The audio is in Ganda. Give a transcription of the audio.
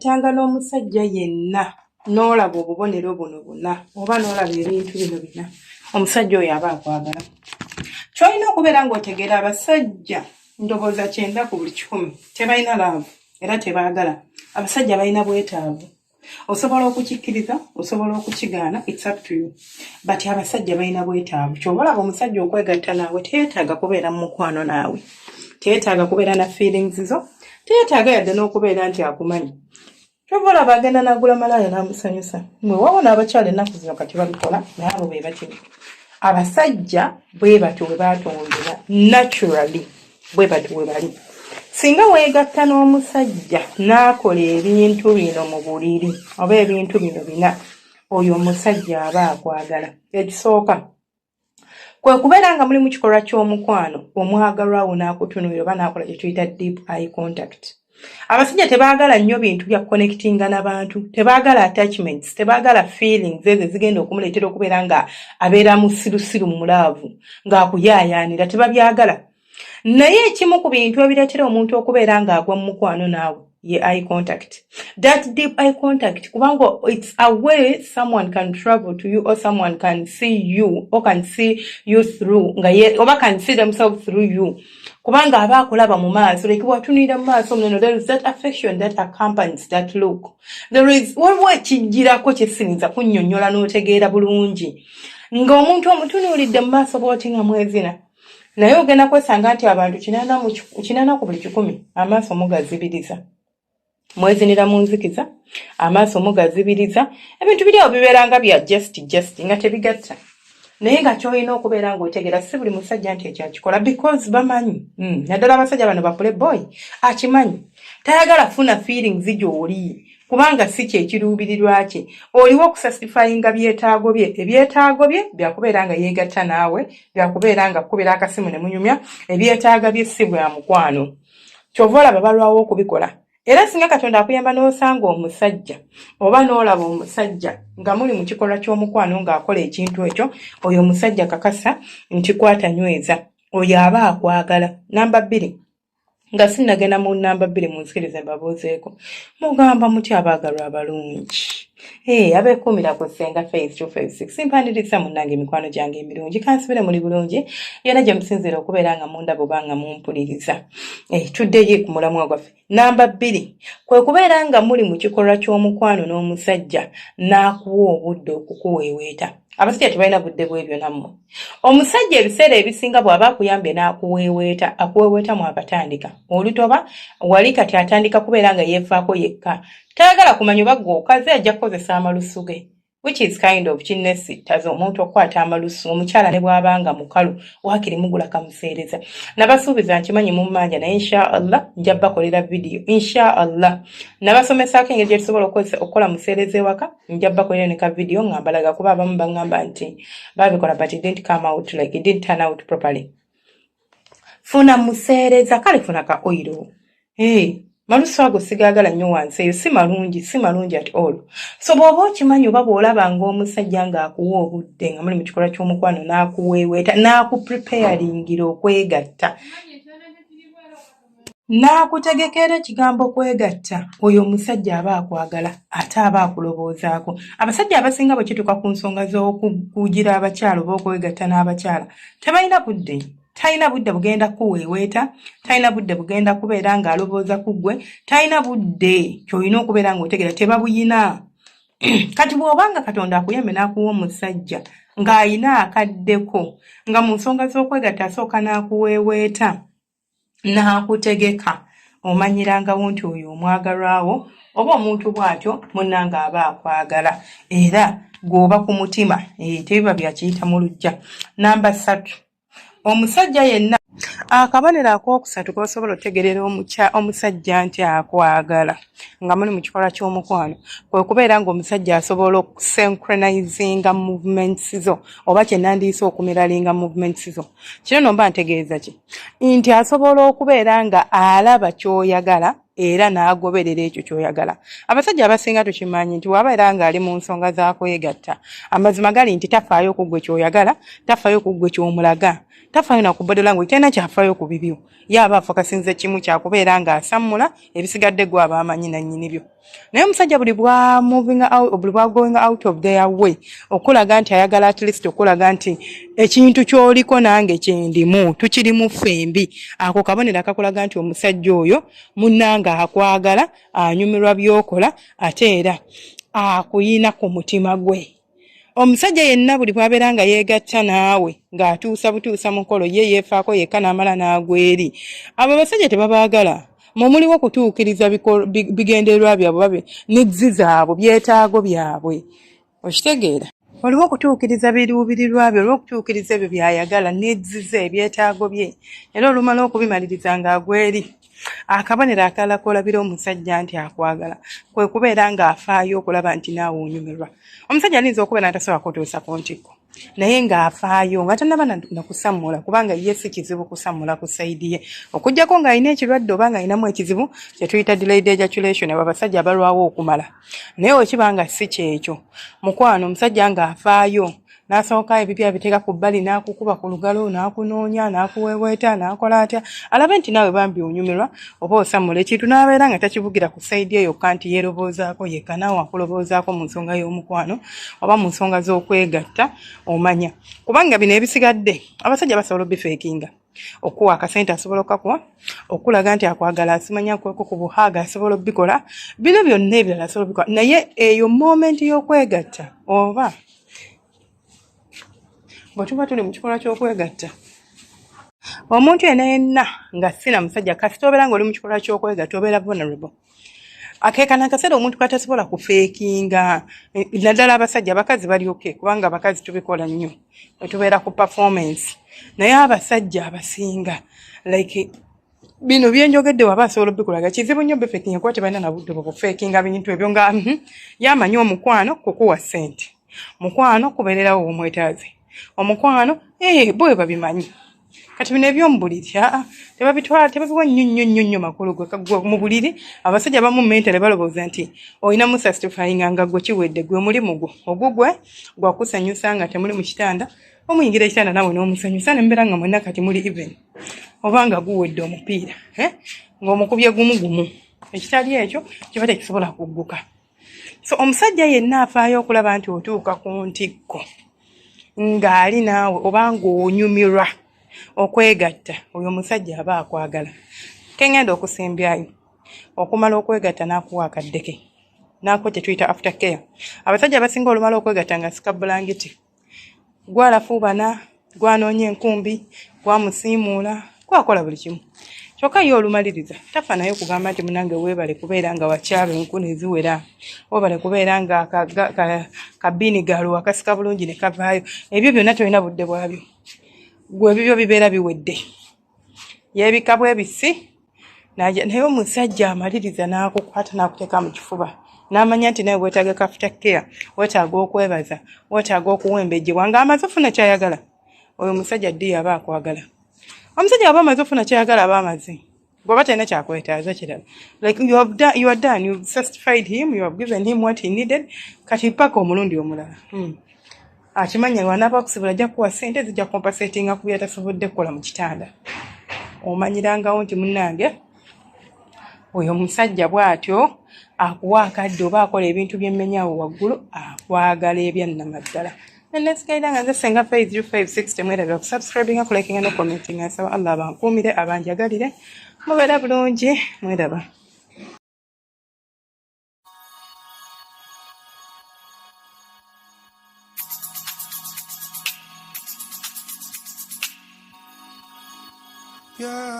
wegattanga n'omusajja yenna n'olaba obubonero buno buna oba n'olaba ebintu bino bina omusajja oyo aba akwagala. Kyolina okubeera ng'otegeera abasajja ndowooza 9 ku buli 10 tebalina laavu era tebaagala. Abasajja balina bwetaavu. Osobola okukikkiriza, osobola okukigaana, it's up to you. But abasajja balina bwetaavu. Ky'obalaba omusajja okwegatta naawe teyeetaaga kubeera mu mukwano naawe. Teyeetaaga kubeera na feelings zo. Teyeetaaga yadde n'okubeera nti akumanyi. Ky'obalaba agenda n'agula malaaya n'amusanyusa. Mwe wabona abakyala ennaku zino kati babikola naye abo be batyo. Abasajja bwe batyo bwe baatondera naturally bwe batyo bwe bali. Singa weegatta n'omusajja n'akola ebintu bino mu buliri oba ebintu bino bina oyo omusajja aba akwagala. Ekisooka kwe kubeera nga muli mu kikolwa ky'omukwano omwagalwa wo n'akutunuulira oba n'akola kye tuyita deep eye contact. Abasajja tebaagala nnyo bintu bya connectinga n'abantu, tebaagala attachments, tebaagala feelings ezo zigenda okumuleetera okubeera nga abeera musirusiru mu laavu ng'akuyaayaanira, tebabyagala. Naye ekimu ku bintu ebireetera omuntu okubeera ng'agwa mu mukwano naawe ye eye contact. That deep eye contact, kubanga it's a way someone can travel to you or someone can see you or can see you through oba can see themselves through you. Kubanga aba akulaba mu maaso, like watunira mu maaso muno, there is that affection that accompanies that look. There is waliwo ekijjirako kyesinza kunnyonnyola n'otegeera bulungi ng'omuntu omutunuulidde mu maaso bw'oti nga mwezina. Naye ogenda kwesanga nti abantu 8 ku buli 10 amaaso mugazibiriza. Mwezinira mu nzikiza, amaaso mugazibiriza, ebintu biri awo bibeeranga bya just nga tebigatta. Naye nga kyolina okubeera ng'otegeera si buli musajja nti ekyakikola because bamanyi. Naddala abasajja bano ba playboy akimanyi. Tayagala funa feelings gy'oli kubanga si kye kiruubirirwa kye. Oliwo okusasifayinga byetaago bye. Ebyetaago bye byakubeera nga yeegatta naawe, byakubeera nga kubira akasimu ne munyumya, ebyetaaga bye si bwa mukwano. Kyova olaba balwawo okubikola. Era singa Katonda akuyamba n'osanga omusajja oba n'olaba omusajja nga muli mu kikolwa ky'omukwano ng'akola ekintu ekyo, oyo omusajja kakasa nti kwatanyweza, oyo aba akwagala. Namba 2 nga sinnagenda mu namba 2 munsikirize mbabuuzeeko. Mugamba muti abaagalwa abalungi. Abeekuumira ku ssenga face 256 simpaniriza munnange mikwano gyange emirungi kansibire muli bulungi yonna gye musinzira okubeera nga mundaba oba nga mumpuliriza. Tuddeyo ku mulamwa gwaffe. Namba 2 kwe kubeera nga muli mu kikolwa ky'omukwano n'omusajja n'akuwa obudde okukuweeweeta. Abasajja tebalina budde bw'ebyo nammwe. Omusajja ebiseera ebisinga bw'aba akuyambye n'akuweeweeta, akuweeweeta mwakatandika. Olutoba wali kati atandika kubeera nga yeefaako yekka. Tayagala kumanya oba gw'okaze ajja kukozesa amalusu ge. Which is kind of kinnesittaza omuntu okukwata amalusu omukyala ne bw'abanga mukalu waakiri mugula kamuseereza. Nabasuubiza nkimanyi mu mmanja naye inshaallah nja bakolera video inshaallah. Nabasomesaako engeri gye tusobola okukola museereza ewaka nja bakolera ne ka video ngambalaga kuba abamu baŋŋamba nti babikola but it didn't come out like it didn't turn out properly. Funa museereza kale funa ka oil. Malusu ago sigaagala nnyo wansi eyo si malungi at all. So bw'oba okimanyi oba bw'olaba ng'omusajja ng'akuwa obudde nga muli mu kikolwa ky'omukwano n'akuweeweeta n'akupreparingira okwegatta n'akutegekera ekigambo kwegatta, oyo omusajja aba akwagala ate aba akuloboozaako. Abasajja abasinga bwe kituuka ku nsonga z'okugira abakyala oba okwegatta n'abakyala tebalina budde. Talina budde bugenda kuweeweeta, talina budde bugenda kubeera ng'alobooza ku ggwe, talina budde ky'olina okubeera ng'otegeera tebabuyina. Kati bw'obanga Katonda akuyambe n'akuwa omusajja ng'ayina akaddeko nga mu nsonga z'okwegatta asooka n'akuweeweeta n'akutegeka, omanyirangawo nti oyo omwagalwawo oba omuntu bw'atyo munnange aba akwagala era gw'oba ku mutima tebiba byakiyita mu luggya. Namba 3 omusajja yenna. Akabonero akookusatu k'osobola otegerera omusajja nti akwagala nga muli mu kikolwa ky'omukwano kwe kubeera ng'omusajja asobola okusynchronizinga movements zo oba kye nandiise okumiralinga movements zo. Kino nomba ntegeeza ki? Nti asobola okubeera nga alaba ky'oyagala era n'agoberera ekyo ky'oyagala. Abasajja abasinga tukimanyi nti wabeera ng'ali mu nsonga za kwegatta, amazima gali nti tafaayo ku ggwe ky'oyagala, tafaayo ku ggwe ky'omulaga, tafaayo na ku body language, tena kyafaayo ku bibyo. Yaba afokasinze kimu kyakubeera ng'asammula ebisigadde gwe aba amanyi nannyini byo. naye omusajja buli bwa going out of their way okulaga nti ayagala at least okulaga nti ekintu ky'oliko nange kyendimu tukirimu fembi, ako kabonero akakulaga nti omusajja oyo munnange akwagala, anyumirwa by'okola ate era akuyina ku mutima gwe. Omusajja yenna buli bwabeera nga yeegatta naawe ng'atuusa butuusa mukolo ye yeefaako yekka n'amala n'agweri, abo abasajja tebabaagala. Muliwo kutuukiriza bigendererwa byabwe n'ezzi zaabwe byetaago byabwe, okitegeera? Waliwo okutuukiriza biruubirirwa bye, olwo okutuukiriza ebyo by'ayagala n'ezzi ze ebyetaago bye, era olumala okubimaliriza ng'agweri. Akabonero akalala k'olabira omusajja nti akwagala kwe kubeera ng'afaayo okulaba nti naawe onyumirwa. Omusajja alinza okubeera ntasobola kutuusa ku ntikko naye ng'afaayo nga tannaba nakusammula, kubanga ye si kizibu kusammula ku sayidi ye, okuggyako ng'alina ekirwadde oba ng'alinamu ekizibu kye tuyita delayed ejaculation, abo abasajja abalwawo okumala. Naye wekiba nga si kyekyo, mukwano omusajja ng'afaayo n'asooka ebipya abiteeka ku bbali n'akukuba ku lugalo n'akunoonya n'akuweweeta n'akola atya alabe nti naawe bambi onyumirwa oba osammula ekintu n'abeera nga takivugira ku sayidi eyo yokka nti yeeroboozaako yekka, naawe akuloboozaako mu nsonga y'omukwano oba mu nsonga z'okwegatta omanya. Kubanga bino ebisigadde abasajja basobola obifeekinga, okuwa akasente asobola okakuwa, okulaga nti akwagala asimanya kweko ku buhaaga asobola obikola, bino byonna ebirala asobola obikola, naye eyo momenti y'okwegatta oba bwe tuba tuli mu kikolwa ky'okwegatta, omuntu yenna nga sina musajja kasita obeera ng'oli mu kikolwa ky'okwegatta obeera vulnerable. Akeekana akaseera omuntu katasobola kufeekinga, naddala abasajja, abakazi bali okay kubanga abakazi tubikola nnyo tubeera ku performance, naye abasajja abasinga like bino byenjogedde waba asobola obikulaga kizibu nnyo bifeekinga kuba tebalina na budde bwo kufeekinga bintu ebyo nga yamanyi omukwano kukuwa ssente, mukwano kubeererawo omwetaaze, omukwano bwe babimanyi. Kati bino eby'omubuliri tebabitwala, tebabiwa nnyo makulu gwe mu buliri. Abasajja abamu mentale balowooza nti olina musastifyinga nga gwe kiwedde, gwe mulimu gwo ogugwe gwakusanyusa nga temuli mu kitanda, omuyingira ekitanda nawe n'omusanyusa nembeera nga mwenna kati muli even oba nga guwedde omupiira ng'omukubye gumu, ekitali ekyo kiba tekisobola kugguka. So omusajja yenna afaayo okulaba nti otuuka ku ntikko ng'ali naawe oba ng'onyumirwa okwegatta, oyo omusajja aba akwagala. Kengenda okusimbyayo okumala okwegatta n'akuwa akaddeke n'ako kye tuyita after care. Abasajja abasinga olumala okwegatta nga sika bulangiti, gwalafuubana, gwanoonya enkumbi, gwamusiimuula, gwakola buli kimu, kyokka ye olumaliriza tafa naye kugamba nti munange weebale kubeera nga wakyalo enku ne ziwera, weebale kubeera nga kabinigalo akasika bulungi ne kavaayo. Ebyo byonna tolina budde bwabyo, gwe ebyo bibeera biwedde, yeebika bwebisi naye omusajja amaliriza n'akukwata n'akuteeka mu kifuba n'amanya nti nawe weetaaga after care, weetaaga okwebaza, weetaaga okuwembejjebwa ng'amaze ofuna kyayagala. Oyo omusajja ddi aba akwagala. Omusajja aba amaze ofuna kyayagala aba amaze, bw'oba talina kyakwetaaza kirala. Like you are done, you've satisfied him, you have given him what he needed. Kati paka omulundi omulala akimanya wanaaba okusibula ajja kuwa ssente zijja compensatinga ku byatasobodde kukola mu kitanda. Omanyirangawo nti munnange oyo omusajja bw'atyo akuwa akadde oba akola ebintu by'emmenyawo waggulu, akwagala ebyannamaddala. Nnesigayira nga nze Senga Faith 560 mwerabira okusubscribinga, kulikinga ne commentinga. Nsaba Allah abankuumire abanjagalire, mubeera bulungi, mweraba. Yeah.